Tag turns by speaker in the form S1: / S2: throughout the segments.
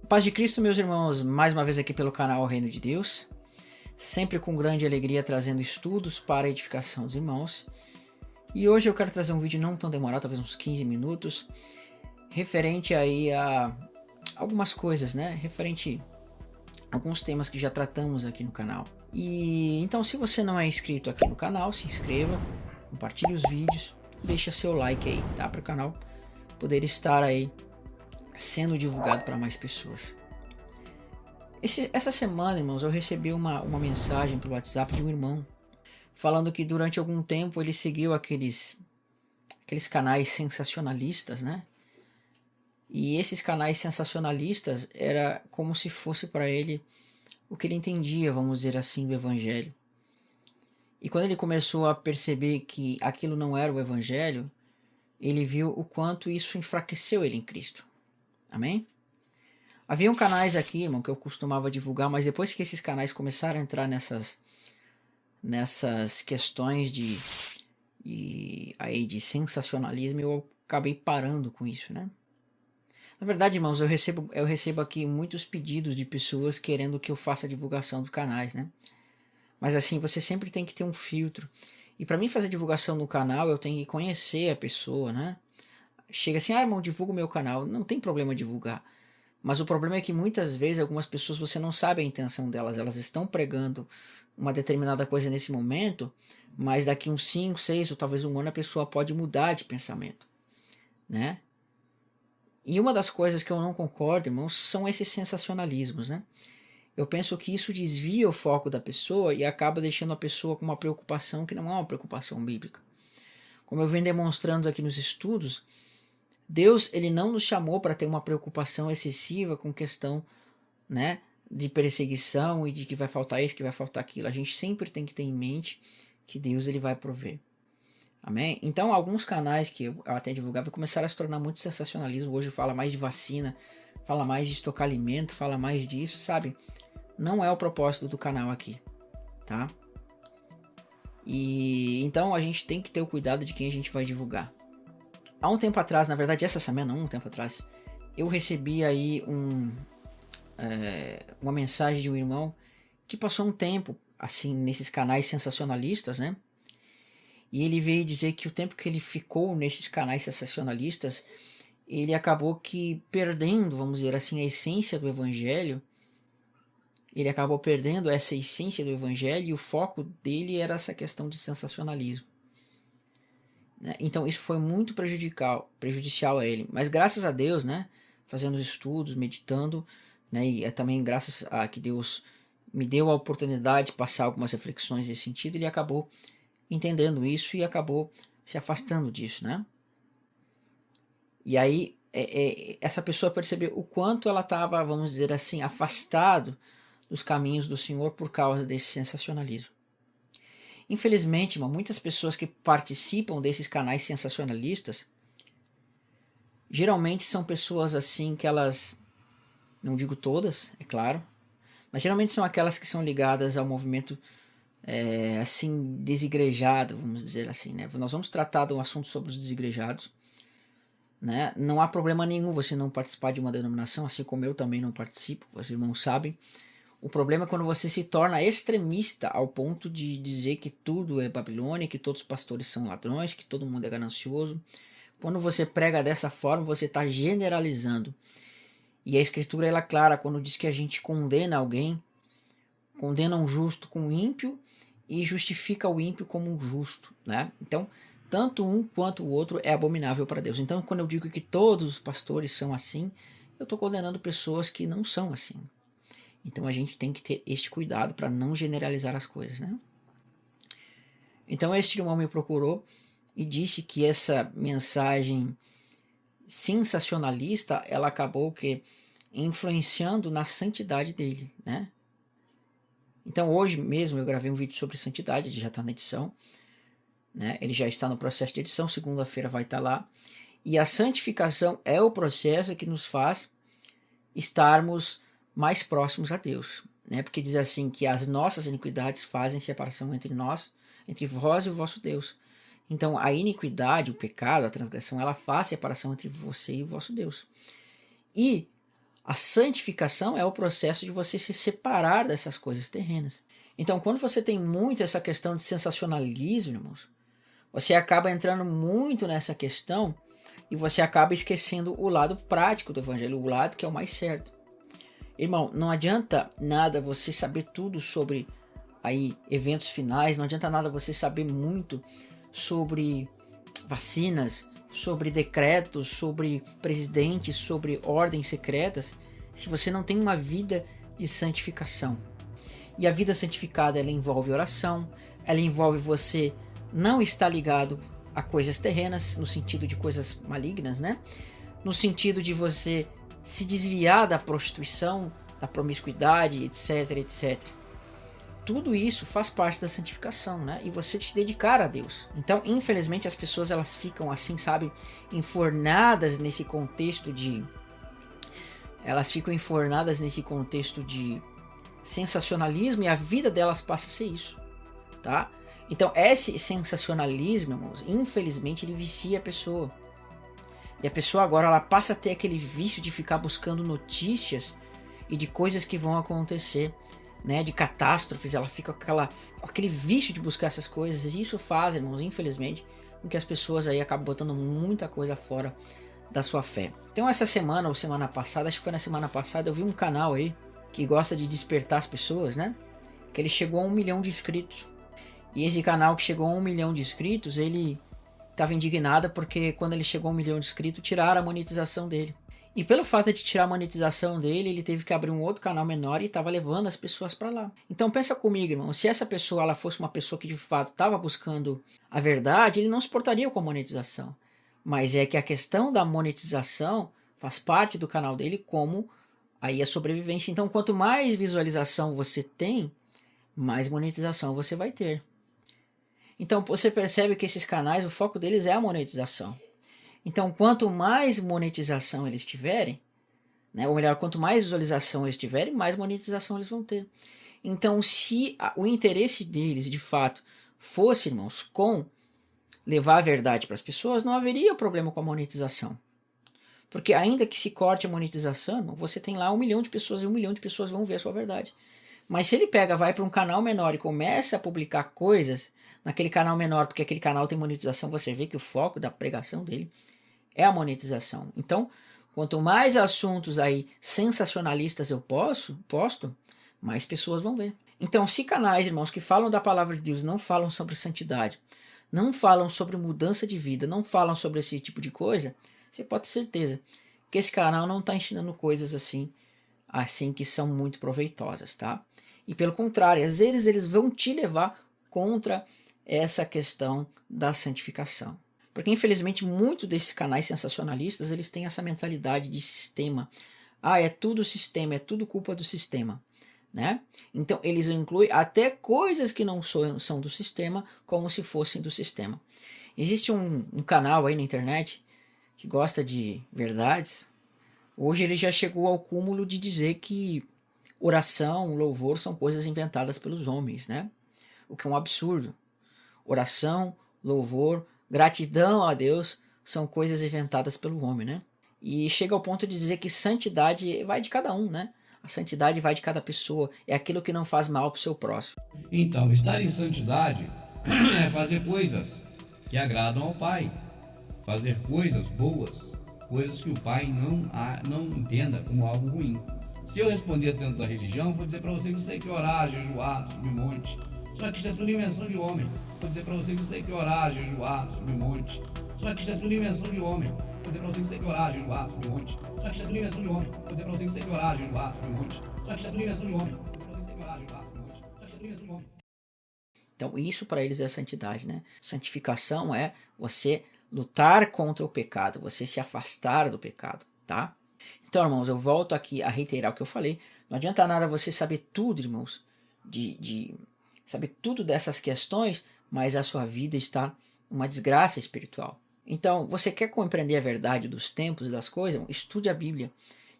S1: Paz de Cristo, meus irmãos, mais uma vez aqui pelo canal Reino de Deus, sempre com grande alegria trazendo estudos para a edificação dos irmãos. E hoje eu quero trazer um vídeo não tão demorado, talvez uns 15 minutos, referente aí a algumas coisas, né? Referente a alguns temas que já tratamos aqui no canal. E então, se você não é inscrito aqui no canal, se inscreva, compartilhe os vídeos, deixa seu like aí, tá? Para o canal poder estar aí sendo divulgado para mais pessoas. Essa semana, irmãos, eu recebi uma mensagem pelo WhatsApp de um irmão falando que durante algum tempo ele seguiu aqueles canais sensacionalistas, né? E esses canais sensacionalistas era como se fosse para ele o que ele entendia, vamos dizer assim, do evangelho. E quando ele começou a perceber que aquilo não era o evangelho, ele viu o quanto isso enfraqueceu ele em Cristo. Amém? Haviam canais aqui, irmão, que eu costumava divulgar, mas depois que esses canais começaram a entrar nessas questões de sensacionalismo, eu acabei parando com isso, né? Na verdade, irmãos, eu recebo aqui muitos pedidos de pessoas querendo que eu faça a divulgação dos canais, né? Mas assim, você sempre tem que ter um filtro. E para mim fazer divulgação no canal, eu tenho que conhecer a pessoa, né? Chega assim, irmão, divulga o meu canal. Não tem problema divulgar. Mas o problema é que muitas vezes algumas pessoas você não sabe a intenção delas. Elas estão pregando uma determinada coisa nesse momento, mas daqui uns 5, 6 ou talvez um ano a pessoa pode mudar de pensamento, né? E uma das coisas que eu não concordo, irmãos, são esses sensacionalismos, né? Eu penso que isso desvia o foco da pessoa e acaba deixando a pessoa com uma preocupação que não é uma preocupação bíblica. Como eu venho demonstrando aqui nos estudos, Deus, ele não nos chamou para ter uma preocupação excessiva com questão, né, de perseguição e de que vai faltar isso, que vai faltar aquilo. A gente sempre tem que ter em mente que Deus, ele vai prover. Amém? Então, alguns canais que eu até divulgava começaram a se tornar muito sensacionalismo. Hoje fala mais de vacina, fala mais de estocar alimento, fala mais disso, sabe? Não é o propósito do canal aqui, tá? E então a gente tem que ter o cuidado de quem a gente vai divulgar. Há um tempo atrás, na verdade essa semana, um tempo atrás, eu recebi aí uma mensagem de um irmão que passou um tempo, assim, nesses canais sensacionalistas, né? E ele veio dizer que o tempo que ele ficou nesses canais sensacionalistas, ele acabou que perdendo, vamos dizer assim, a essência do evangelho. Ele acabou perdendo essa essência do evangelho e o foco dele era essa questão de sensacionalismo. Então isso foi muito prejudicial a ele. Mas graças a Deus, né, fazendo estudos, meditando, né, e também graças a que Deus me deu a oportunidade de passar algumas reflexões nesse sentido, ele acabou entendendo isso e acabou se afastando disso, né? E aí essa pessoa percebeu o quanto ela estava, vamos dizer assim, afastado dos caminhos do Senhor por causa desse sensacionalismo. Infelizmente, muitas pessoas que participam desses canais sensacionalistas geralmente são pessoas assim que elas, não digo todas, é claro, mas geralmente são aquelas que são ligadas ao movimento assim desigrejado, vamos dizer assim, né? Nós vamos tratar de um assunto sobre os desigrejados, né? Não há problema nenhum você não participar de uma denominação, assim como eu também não participo, os irmãos sabem. O problema é quando você se torna extremista ao ponto de dizer que tudo é Babilônia, que todos os pastores são ladrões, que todo mundo é ganancioso. Quando você prega dessa forma, você está generalizando. E a Escritura ela é clara quando diz que a gente condena alguém, condena um justo com o ímpio e justifica o ímpio como um justo, né? Então, tanto um quanto o outro é abominável para Deus. Então, quando eu digo que todos os pastores são assim, eu estou condenando pessoas que não são assim. Então a gente tem que ter este cuidado para não generalizar as coisas, né? Então este irmão me procurou e disse que essa mensagem sensacionalista, ela acabou que influenciando na santidade dele, né? Então hoje mesmo eu gravei um vídeo sobre santidade, ele já está na edição, né? Ele já está no processo de edição, segunda-feira vai estar lá. E a santificação é o processo que nos faz estarmos mais próximos a Deus, né? Porque diz assim que as nossas iniquidades fazem separação entre nós, entre vós e o vosso Deus. Então a iniquidade, o pecado, a transgressão, ela faz separação entre você e o vosso Deus. E A santificação é o processo de você se separar dessas coisas terrenas. Então, quando você tem muito essa questão de sensacionalismo, irmãos, você acaba entrando muito nessa questão e você acaba esquecendo o lado prático do evangelho, o lado que é o mais certo. Irmão, não adianta nada você saber tudo sobre aí eventos finais, não adianta nada você saber muito sobre vacinas, sobre decretos, sobre presidentes, sobre ordens secretas, se você não tem uma vida de santificação. E a vida santificada, ela envolve oração, ela envolve você não estar ligado a coisas terrenas, no sentido de coisas malignas, né? No sentido de você se desviar da prostituição, da promiscuidade, etc, etc. Tudo isso faz parte da santificação, né? E você se dedicar a Deus. Então, infelizmente, as pessoas elas ficam assim, sabe, enfornadas nesse contexto de... Elas ficam enfornadas nesse contexto de sensacionalismo e a vida delas passa a ser isso, tá? Então, esse sensacionalismo, irmãos, infelizmente, ele vicia a pessoa. E a pessoa agora ela passa a ter aquele vício de ficar buscando notícias e de coisas que vão acontecer, né, de catástrofes, ela fica com aquele vício de buscar essas coisas, e isso faz, irmãos, infelizmente, com que as pessoas aí acabam botando muita coisa fora da sua fé. Então essa semana, ou semana passada, acho que foi na semana passada, eu vi um canal aí, que gosta de despertar as pessoas, né, que ele chegou a 1 milhão de inscritos, e esse canal que chegou a 1 milhão de inscritos, ele estava indignado porque quando ele chegou a 1 milhão de inscritos, tiraram a monetização dele. E pelo fato de tirar a monetização dele, ele teve que abrir um outro canal menor e estava levando as pessoas para lá. Então pensa comigo, irmão, se essa pessoa ela fosse uma pessoa que de fato estava buscando a verdade, ele não se portaria com a monetização. Mas é que a questão da monetização faz parte do canal dele como aí a sobrevivência. Então quanto mais visualização você tem, mais monetização você vai ter. Então você percebe que esses canais, o foco deles é a monetização. Então, quanto mais monetização eles tiverem, né, ou melhor, quanto mais visualização eles tiverem, mais monetização eles vão ter. Então, se o interesse deles, de fato, fosse, irmãos, com levar a verdade para as pessoas, não haveria problema com a monetização. Porque ainda que se corte a monetização, você tem lá 1 milhão de pessoas e 1 milhão de pessoas vão ver a sua verdade. Mas se ele vai para um canal menor e começa a publicar coisas naquele canal menor, porque aquele canal tem monetização, você vê que o foco da pregação dele é a monetização. Então, quanto mais assuntos aí sensacionalistas eu posto, mais pessoas vão ver. Então, se canais, irmãos, que falam da palavra de Deus não falam sobre santidade, não falam sobre mudança de vida, não falam sobre esse tipo de coisa, você pode ter certeza que esse canal não está ensinando coisas assim que são muito proveitosas, tá? E pelo contrário, às vezes eles vão te levar contra essa questão da santificação. Porque infelizmente muitos desses canais sensacionalistas, eles têm essa mentalidade de sistema. Ah, é tudo sistema, é tudo culpa do sistema, né? Então eles incluem até coisas que não são do sistema, como se fossem do sistema. Existe um canal aí na internet que gosta de verdades. Hoje ele já chegou ao cúmulo de dizer que oração, louvor são coisas inventadas pelos homens, né? O que é um absurdo. Oração, louvor, gratidão a Deus são coisas inventadas pelo homem, né? E chega ao ponto de dizer que santidade vai de cada um, né? A santidade vai de cada pessoa, é aquilo que não faz mal para o seu próximo.
S2: Então, estar em santidade é fazer coisas que agradam ao Pai, fazer coisas boas, coisas que o Pai não entenda como algo ruim. Se eu responder dentro da religião, vou dizer para você que você tem que orar, jejuar, subir monte. Só que isso é tudo invenção de homem. Vou dizer para você que você tem que orar, jejuar, subir monte. Só que isso é tudo invenção de homem. Vou dizer para você que você tem que orar, jejuar, subir monte. Só que isso é tudo invenção de homem. Vou dizer para você que você tem que orar, jejuar, subir monte. Só que isso é tudo invenção de homem. Vou dizer para você que você tem que orar, jejuar, subir monte. Só que isso é tudo invenção de homem.
S1: Então isso para eles é a santidade, né? Santificação é você lutar contra o pecado, você se afastar do pecado, tá? Então, irmãos, eu volto aqui a reiterar o que eu falei. Não adianta nada você saber tudo, irmãos, saber tudo dessas questões, mas a sua vida está uma desgraça espiritual. Então, você quer compreender a verdade dos tempos e das coisas? Estude a Bíblia.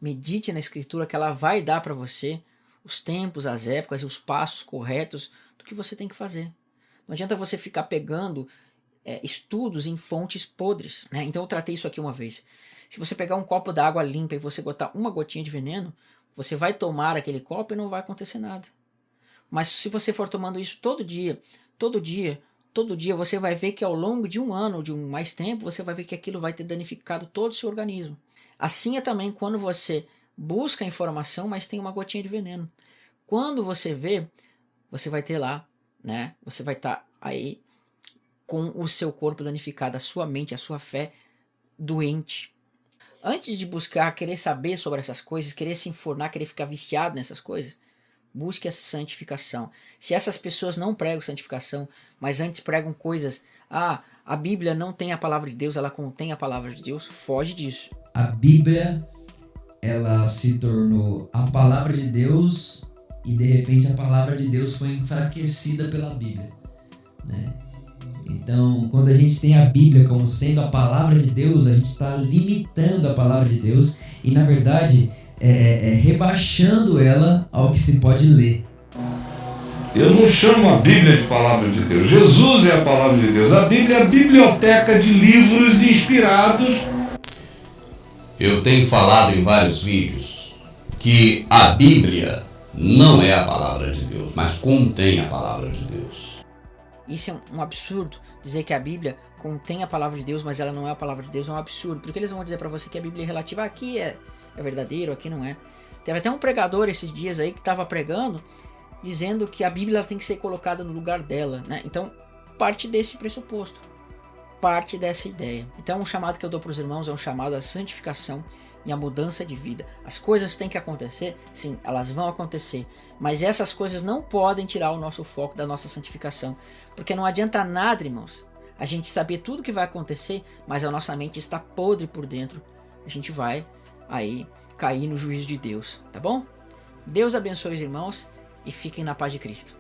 S1: Medite na Escritura que ela vai dar para você os tempos, as épocas e os passos corretos do que você tem que fazer. Não adianta você ficar pegando estudos em fontes podres, né? Então eu tratei isso aqui uma vez. Se você pegar um copo d'água limpa e você botar uma gotinha de veneno, você vai tomar aquele copo e não vai acontecer nada. Mas se você for tomando isso todo dia, você vai ver que ao longo de um ano, ou de mais tempo, você vai ver que aquilo vai ter danificado todo o seu organismo. Assim é também quando você busca informação, mas tem uma gotinha de veneno. Quando você vê, você vai ter lá, né? Você vai estar aí com o seu corpo danificado, a sua mente, a sua fé doente. Antes de buscar, querer saber sobre essas coisas, querer se informar, querer ficar viciado nessas coisas, busque a santificação. Se essas pessoas não pregam santificação, mas antes pregam coisas, a Bíblia não tem a palavra de Deus, ela contém a palavra de Deus, foge disso.
S3: A Bíblia, ela se tornou a palavra de Deus e de repente a palavra de Deus foi enfraquecida pela Bíblia, né? Então, quando a gente tem a Bíblia como sendo a palavra de Deus, a gente está limitando a palavra de Deus e, na verdade, rebaixando ela ao que se pode ler.
S4: Eu não chamo a Bíblia de palavra de Deus. Jesus é a palavra de Deus. A Bíblia é a biblioteca de livros inspirados.
S5: Eu tenho falado em vários vídeos que a Bíblia não é a palavra de Deus, mas contém a palavra de Deus.
S1: Isso é um absurdo, dizer que a Bíblia contém a palavra de Deus, mas ela não é a palavra de Deus, é um absurdo, porque eles vão dizer pra você que a Bíblia é relativa, aqui é verdadeiro, aqui não é. Teve até um pregador esses dias aí que estava pregando, dizendo que a Bíblia tem que ser colocada no lugar dela, né? Então, parte desse pressuposto, parte dessa ideia. Então, o chamado que eu dou para os irmãos é um chamado à santificação e à mudança de vida. As coisas têm que acontecer, sim, elas vão acontecer, mas essas coisas não podem tirar o nosso foco da nossa santificação, porque não adianta nada, irmãos, a gente saber tudo o que vai acontecer, mas a nossa mente está podre por dentro. A gente vai aí cair no juízo de Deus, tá bom? Deus abençoe os irmãos e fiquem na paz de Cristo.